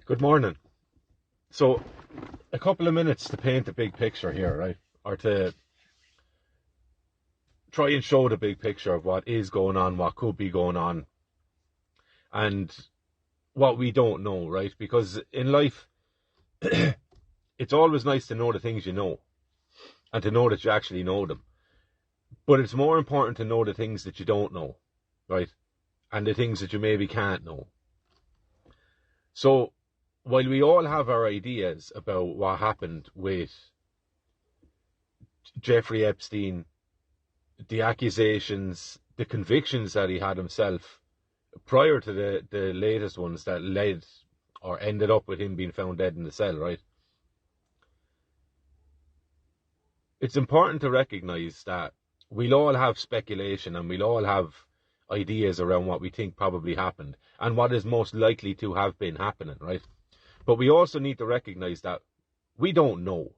Good morning. So, a couple of minutes to paint the big picture here, right? Or to try and show the big picture of what is going on, what could be going on, and what we don't know, right? Because in life, it's always nice to know the things you know and to know that you actually know them. But it's more important to know the things that you don't know, right? And the things that you maybe can't know. So, while we all have our ideas about what happened with Jeffrey Epstein, the accusations, the convictions that he had himself prior to the latest ones that led or ended up with him being found dead in the cell, right? It's important to recognize that we'll all have speculation and we'll all have ideas around what we think probably happened and what is most likely to have been happening, right? But we also need to recognize that we don't know.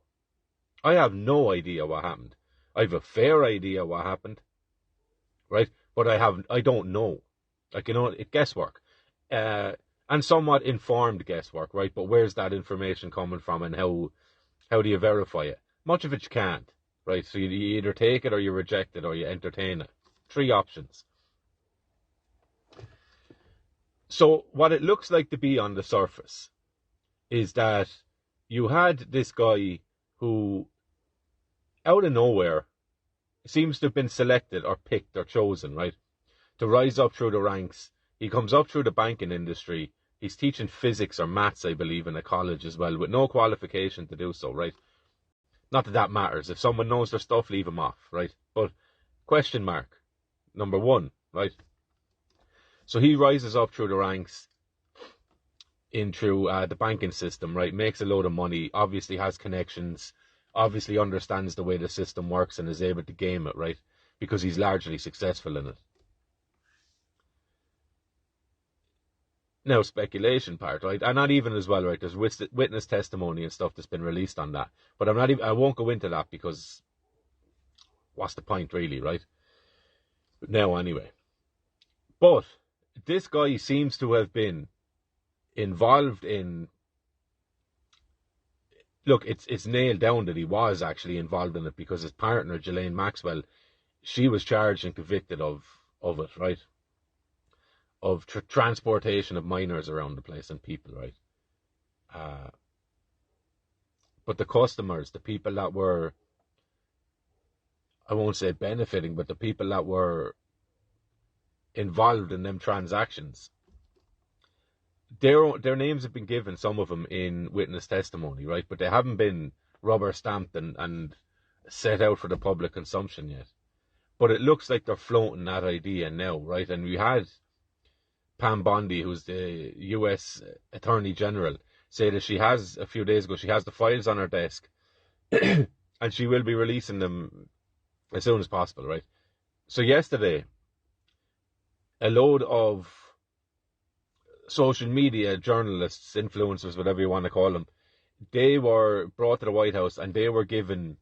I have no idea what happened. I have a fair idea what happened, right? But I don't know. Like, it's guesswork. And somewhat informed guesswork, right? But where's that information coming from and how do you verify it? Much of it you can't, right? So you either take it or you reject it or you entertain it. 3 options. So what it looks like to be on the surface is that you had this guy who, out of nowhere, seems to have been selected or picked or chosen, right, to rise up through the ranks. He comes up through the banking industry. He's teaching physics or maths, I believe, in a college as well, with no qualification to do so, right? Not that that matters. If someone knows their stuff, leave them off, right? But question mark, number 1, right? So he rises up through the ranks in through the banking system, right? Makes a load of money, obviously has connections, obviously understands the way the system works and is able to game it, right? Because he's largely successful in it. Now, speculation part, right? And not even as well, right? There's witness testimony and stuff that's been released on that. But I won't go into that because what's the point, really, right? Now, anyway. But this guy seems to have been involved in... Look, it's nailed down that he was actually involved in it because his partner, Ghislaine Maxwell, she was charged and convicted of it, right? Of transportation of minors around the place and people, right? But the customers, the people that were, I won't say benefiting, but the people that were involved in them transactions, their names have been given, some of them in witness testimony, right? But they haven't been rubber stamped and set out for the public consumption yet. But it looks like they're floating that idea now, right? And we had Pam Bondi, who's the US Attorney General, say that she has, a few days ago, she has the files on her desk and she will be releasing them as soon as possible, right? So yesterday, a load of social media journalists, influencers, whatever you want to call them, they were brought to the White House and they were given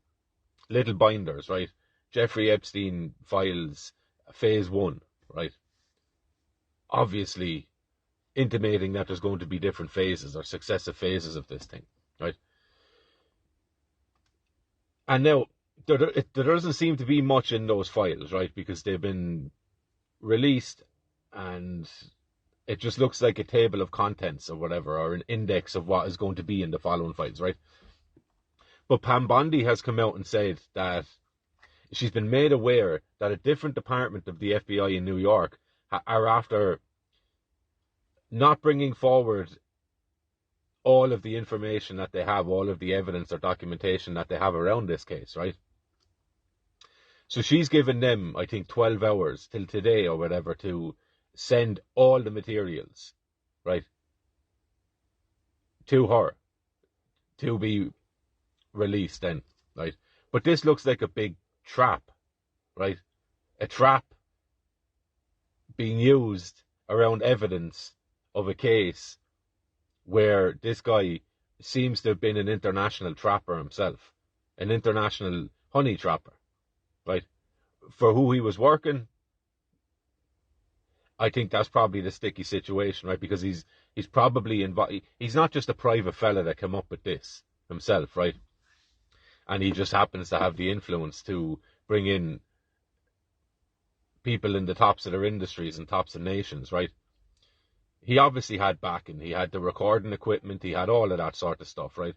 little binders, right? Jeffrey Epstein files, phase 1, right? Obviously intimating that there's going to be different phases or successive phases of this thing, right? And now, there doesn't seem to be much in those files, right? Because they've been released and it just looks like a table of contents or whatever, or an index of what is going to be in the following files, right? But Pam Bondi has come out and said that she's been made aware that a different department of the FBI in New York are after not bringing forward all of the information that they have, all of the evidence or documentation that they have around this case, right? So she's given them, I think, 12 hours till today or whatever to send all the materials, right, to her to be released then, right? But this looks like a big trap, right? A trap being used around evidence of a case where this guy seems to have been an international trapper himself, an international honey trapper, right? For who he was working I think that's probably the sticky situation, right? Because he's probably involved. He's not just a private fella that came up with this himself, right? And he just happens to have the influence to bring in people in the tops of their industries and tops of nations, right? He obviously had backing. He had the recording equipment. He had all of that sort of stuff, right?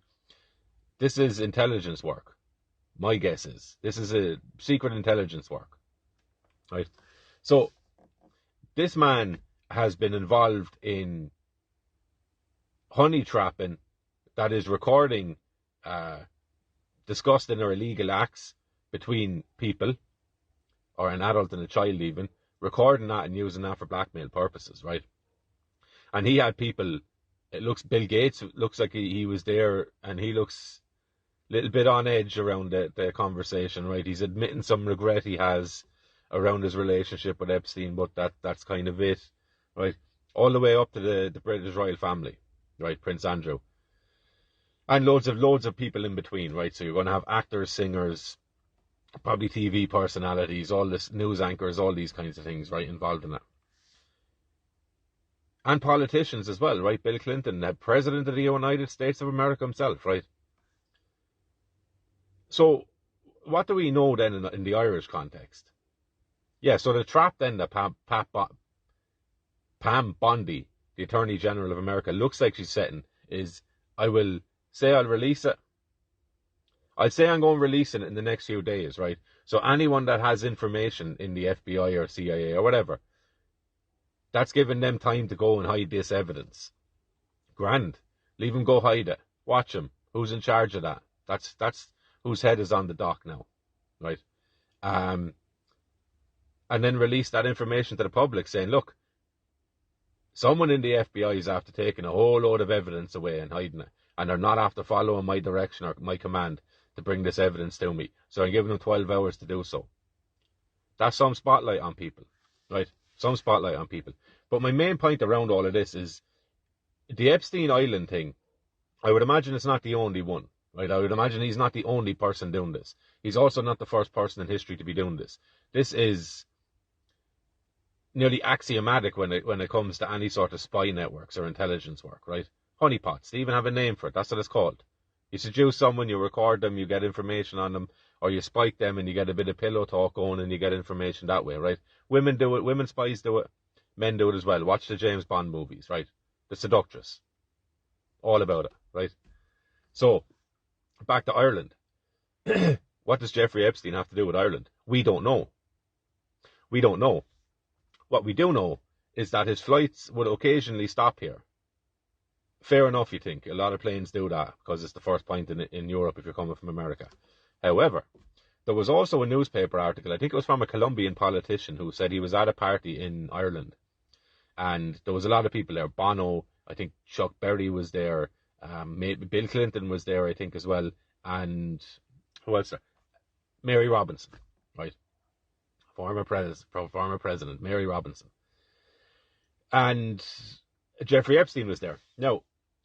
This is intelligence work. My guess is this is a secret intelligence work, right? So this man has been involved in honey trapping, that is recording disgusting or illegal acts between people, or an adult and a child even, recording that and using that for blackmail purposes, right? And he had people, it looks, Bill Gates looks like he was there, and he looks a little bit on edge around the conversation, right? He's admitting some regret he has around his relationship with Epstein, but that's kind of it, right? All the way up to the British royal family, right? Prince Andrew. And loads of people in between, right? So you're going to have actors, singers, probably TV personalities, all this news anchors, all these kinds of things, right, involved in it. And politicians as well, right? Bill Clinton, the President of the United States of America himself, right? So what do we know then in the Irish context? Yeah, so the trap then that Pam Bondi, the Attorney General of America, looks like she's setting is, I will say I'll release it. I'll say I'm going to release it in the next few days, right? So anyone that has information in the FBI or CIA or whatever, that's giving them time to go and hide this evidence. Grand. Leave them go hide it. Watch them. Who's in charge of that? That's whose head is on the dock now, right? And then release that information to the public saying, look, someone in the FBI is after taking a whole load of evidence away and hiding it, and they're not after following my direction or my command to bring this evidence to me. So I'm giving them 12 hours to do so. That's some spotlight on people, right? Some spotlight on people. But my main point around all of this is the Epstein Island thing. I would imagine it's not the only one, right? I would imagine he's not the only person doing this. He's also not the first person in history to be doing this. This is nearly axiomatic when it comes to any sort of spy networks or intelligence work, right? Honeypots. They even have a name for it. That's what it's called. You seduce someone, you record them, you get information on them, or you spike them and you get a bit of pillow talk going and you get information that way, right? Women do it, women spies do it, men do it as well. Watch the James Bond movies, right? The Seductress. All about it, right? So, back to Ireland. What does Jeffrey Epstein have to do with Ireland? We don't know. We don't know. What we do know is that his flights would occasionally stop here. Fair enough, you think. A lot of planes do that because it's the first point in Europe if you're coming from America. However, there was also a newspaper article, I think it was from a Colombian politician, who said he was at a party in Ireland. And there was a lot of people there. Bono, I think Chuck Berry was there. Bill Clinton was there, I think, as well. And who else there? Mary Robinson, right? Former president, Mary Robinson. And Jeffrey Epstein was there. Now,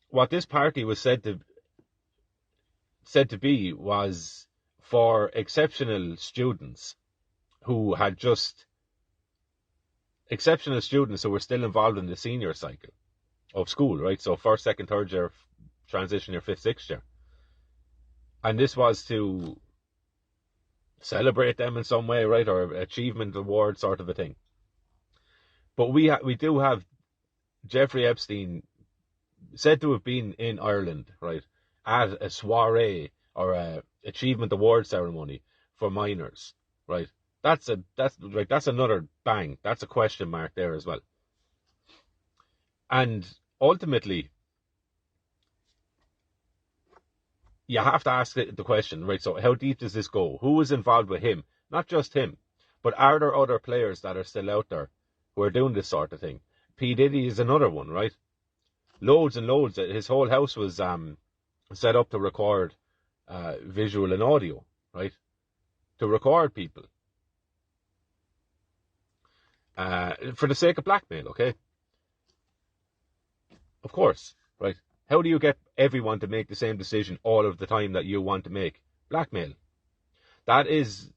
what this party was said to be was for exceptional students who were still involved in the senior cycle of school, right? So first, second, third year, transition year, fifth, sixth year. And this was to celebrate them in some way, right? Or achievement award sort of a thing. But we do have Jeffrey Epstein said to have been in Ireland, right, at a soiree or a achievement award ceremony for minors, right? That's another bang. That's a question mark there as well. And ultimately, you have to ask the question, right? So how deep does this go? Who is involved with him? Not just him, but are there other players that are still out there who are doing this sort of thing? P. Diddy is another one, right? Loads and loads. His whole house was set up to record visual and audio, right? To record people. For the sake of blackmail, okay? Of course, right? How do you get everyone to make the same decision all of the time that you want to make? Blackmail. That is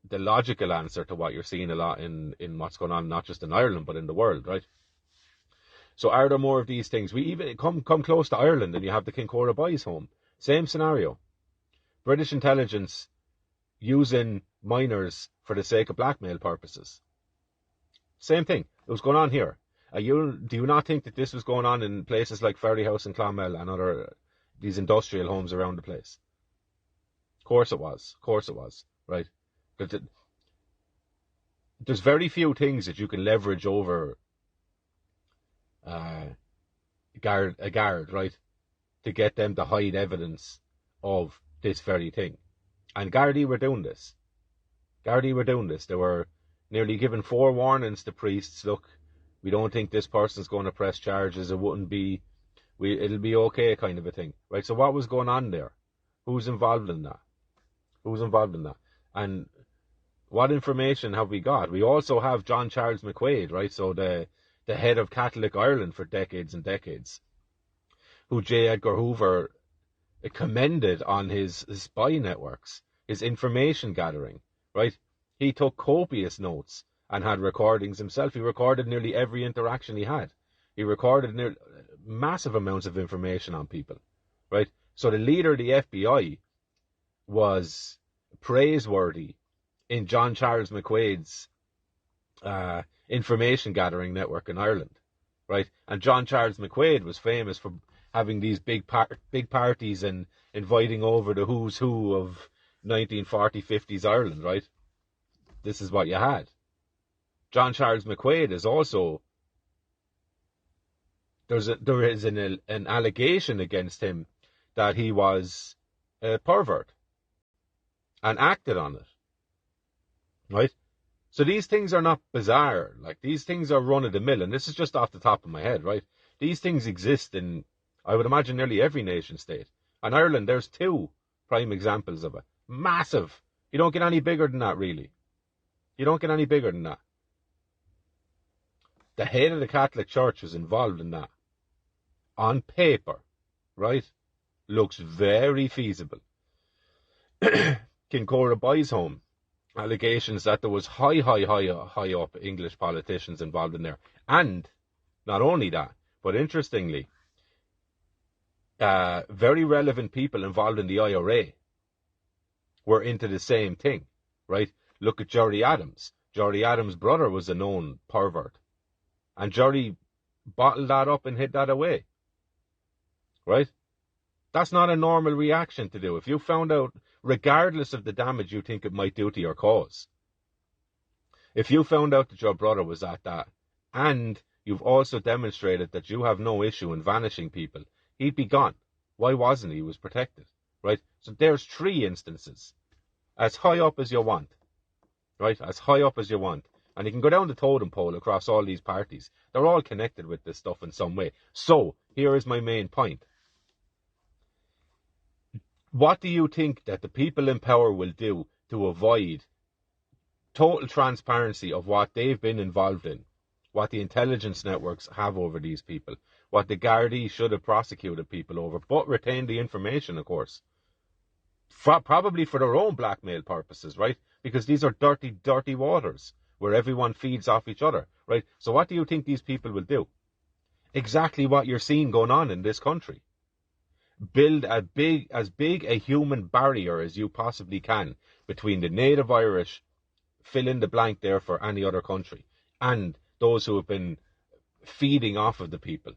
the logical answer to what you're seeing a lot in what's going on, not just in Ireland, but in the world, right? So are there more of these things? We even come close to Ireland and you have the Kincora Boys home. Same scenario. British intelligence using minors for the sake of blackmail purposes. Same thing. It was going on here. Do you not think that this was going on in places like Ferry House and Clonmel and other these industrial homes around the place? Of course it was. Of course it was. Right? But there's very few things that you can leverage over a guard, right, to get them to hide evidence of this very thing. And Gardaí were doing this. They were nearly given 4 warnings to priests. Look, we don't think this person's going to press charges. It'll be okay, kind of a thing, right? So what was going on there? Who's involved in that? And what information have we got? We also have John Charles McQuaid, right? So the head of Catholic Ireland for decades and decades, who J. Edgar Hoover commended on his spy networks, his information gathering, right? He took copious notes and had recordings himself. He recorded nearly every interaction he had. He recorded massive amounts of information on people, right? So the leader of the FBI was praiseworthy in John Charles McQuaid's information gathering network in Ireland, right? And John Charles McQuaid was famous for having these big parties and inviting over the who's who of 1940s, 50s Ireland, right? This is what you had. John Charles McQuaid is also, there is an allegation against him that he was a pervert and acted on it, right? So these things are not bizarre. Like, these things are run of the mill, and this is just off the top of my head, right? These things exist in, I would imagine, nearly every nation state. And Ireland, there's 2 prime examples of it. Massive. You don't get any bigger than that, really. You don't get any bigger than that. The head of the Catholic Church was involved in that. On paper, right? Looks very feasible. Kincora Boys Home. Allegations that there was high up English politicians involved in there. And not only that, but interestingly, very relevant people involved in the IRA were into the same thing, right? Look at Gerry Adams. Gerry Adams' brother was a known pervert. And Gerry bottled that up and hid that away, right? That's not a normal reaction to do. If you found out, regardless of the damage you think it might do to your cause, if you found out that your brother was at that, and you've also demonstrated that you have no issue in vanishing people, he'd be gone. Why wasn't he? He was protected, right? So there's 3 instances. As high up as you want, right? As high up as you want. And you can go down the totem pole across all these parties. They're all connected with this stuff in some way. So, here is my main point. What do you think that the people in power will do to avoid total transparency of what they've been involved in, what the intelligence networks have over these people, what the Gardaí should have prosecuted people over, but retain the information, of course, probably for their own blackmail purposes, right? Because these are dirty, dirty waters where everyone feeds off each other, right? So what do you think these people will do? Exactly what you're seeing going on in this country. Build as big a human barrier as you possibly can between the native Irish, fill in the blank there for any other country, and those who have been feeding off of the people.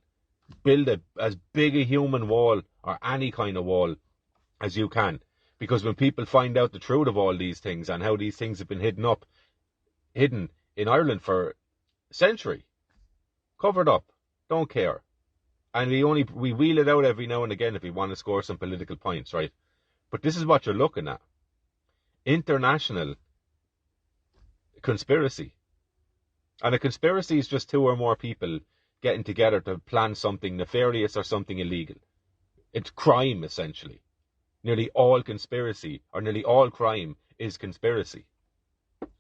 Build as big a human wall or any kind of wall as you can. Because when people find out the truth of all these things and how these things have been hidden in Ireland for a century, covered up, don't care. And we wheel it out every now and again if we want to score some political points, right? But this is what you're looking at. International conspiracy. And a conspiracy is just 2 or more people getting together to plan something nefarious or something illegal. It's crime, essentially. Nearly all conspiracy, or nearly all crime, is conspiracy.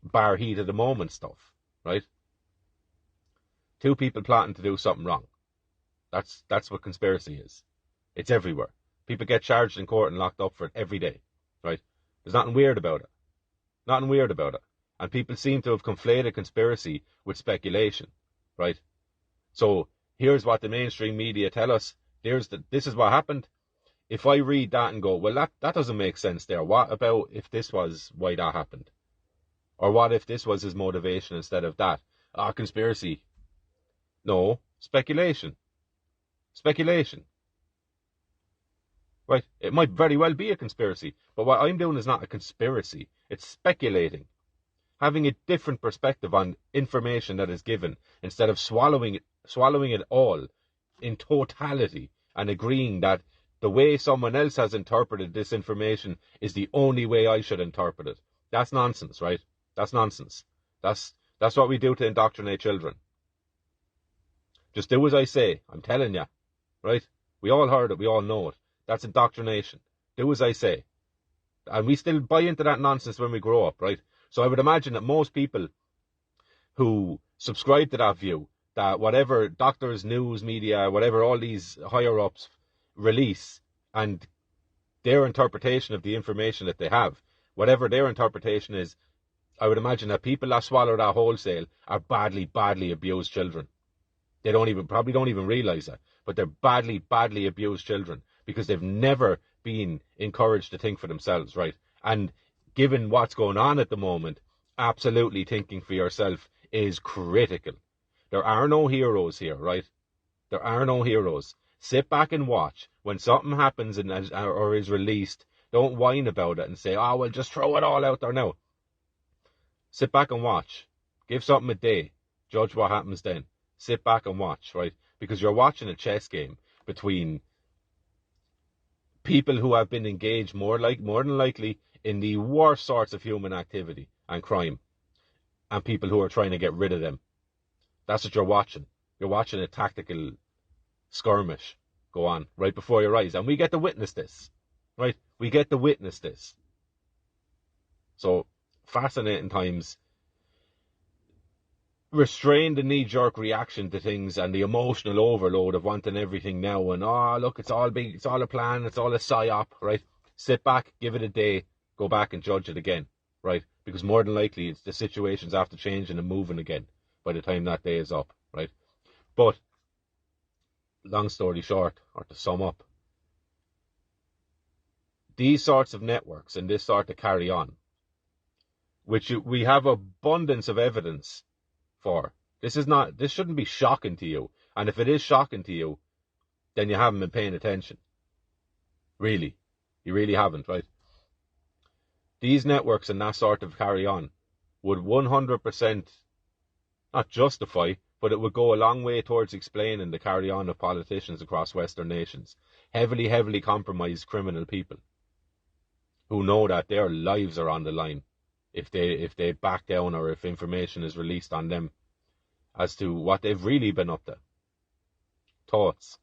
Bar heat of the moment stuff, right? 2 people plotting to do something wrong. That's what conspiracy is. It's everywhere. People get charged in court and locked up for it every day, right? There's nothing weird about it. Nothing weird about it. And people seem to have conflated conspiracy with speculation, right? So here's what the mainstream media tell us. This is what happened. If I read that and go, well, that doesn't make sense there. What about if this was why that happened? Or what if this was his motivation instead of that? Conspiracy. No, speculation. Speculation. Right? It might very well be a conspiracy, but what I'm doing is not a conspiracy. It's speculating. Having a different perspective on information that is given instead of swallowing it all in totality and agreeing that the way someone else has interpreted this information is the only way I should interpret it. That's nonsense, right? That's nonsense. That's what we do to indoctrinate children. Just do as I say. I'm telling you, right? We all heard it. We all know it. That's indoctrination. Do as I say. And we still buy into that nonsense when we grow up, right? So I would imagine that most people who subscribe to that view, that whatever doctors, news, media, whatever all these higher-ups release, and their interpretation of the information that they have, whatever their interpretation is, I would imagine that people that swallow that wholesale are badly, badly abused children. They probably don't even realize that, but they're badly, badly abused children because they've never been encouraged to think for themselves, right? And given what's going on at the moment, absolutely thinking for yourself is critical. There are no heroes here, right? There are no heroes. Sit back and watch. When something happens or is released, don't whine about it and say, oh, well, just throw it all out there now. Sit back and watch. Give something a day. Judge what happens then. Sit back and watch, right? Because you're watching a chess game between people who have been engaged more than likely in the worst sorts of human activity and crime, and people who are trying to get rid of them. That's what you're watching. You're watching a tactical skirmish go on right before your eyes, and we get to witness this, right? We get to witness this. So, fascinating times. Restrain the knee-jerk reaction to things and the emotional overload of wanting everything now and, look, it's all big, it's all a plan, it's all a psyop, right? Sit back, give it a day, go back and judge it again, right? Because more than likely it's the situation's after changing and moving again by the time that day is up, right? But, long story short, or to sum up, these sorts of networks and this sort of carry on, which we have abundance of evidence for. This shouldn't be shocking to you. And if it is shocking to you, then you haven't been paying attention. Really. You really haven't, right? These networks and that sort of carry on would 100% not justify, but it would go a long way towards explaining the carry on of politicians across Western nations. Heavily, heavily compromised criminal people who know that their lives are on the line if they back down or if information is released on them as to what they've really been up to. Thoughts?